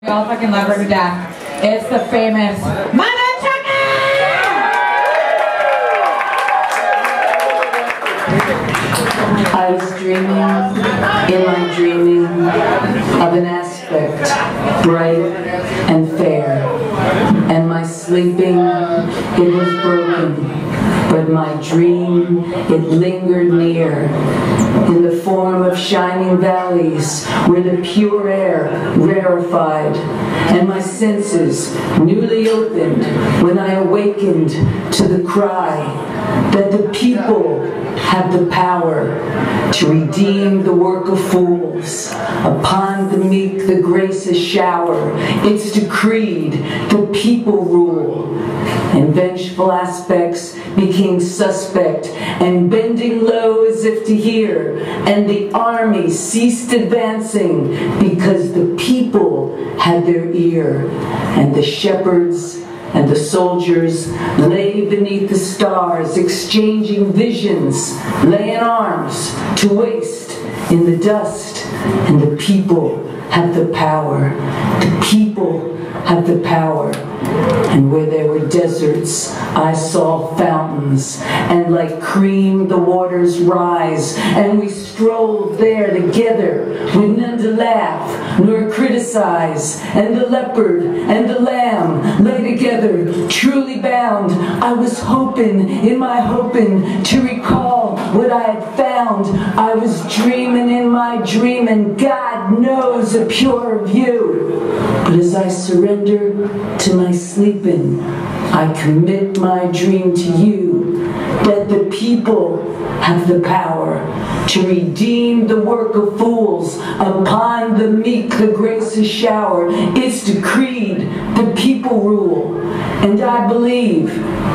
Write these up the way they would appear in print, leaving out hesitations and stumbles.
We all fucking love her to death. It's the famous Mother Chucky! I was dreaming, in my dreaming, of an aspect, bright and fair. And my sleeping, it was broken, but my dream, it lingered near. In the form of shining valleys, where the pure air rarefied, and my senses newly opened when I awakened to the cry that the people have the power to redeem the work of fools. Upon the meek the graces shower. It's decreed the people rule. And vengeful aspects became suspect and bending low as if to hear. And the army ceased advancing because the people had their ear. And the shepherds and the soldiers lay beneath the stars, exchanging visions, lay in arms to waste in the dust. And the people have the power. The people have the power. And where there were deserts, I saw fountains, and like cream the waters rise. And we strolled there together, with none to laugh nor criticize. And the leopard and the lamb lay together, truly bound. I was hoping, in my hoping, to recall what I had found. I was dreaming in my dream, and God knows a purer view. But as I surrender to my sleeping, I commit my dream to you, that the people have the power to redeem the work of fools. Upon the meek the graces shower. It's decreed the people rule. And I believe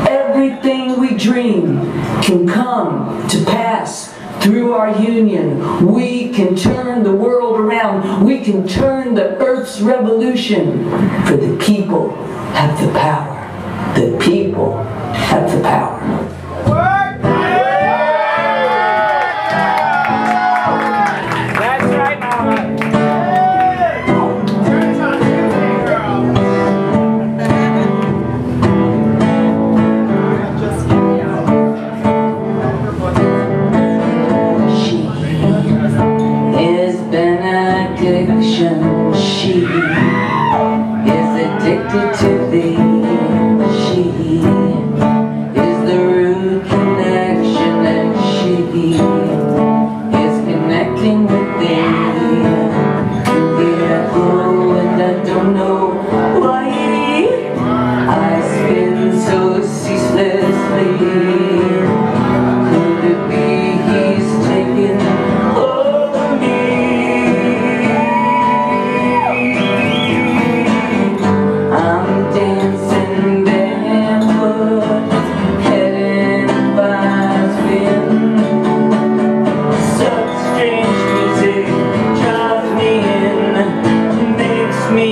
everything we dream can come to pass. Through our union, we can turn the world around. We can turn the earth's revolution. For the people have the power. The people have the power. That's right, Mama. Addiction, she is addicted to thee. She is the root connection, and she is connecting with thee. Yeah, oh, and I don't know why I spin so ceaselessly. Could it be he's taking over me? Dancing barefoot, heading by spin. Such strange music drives me in, makes me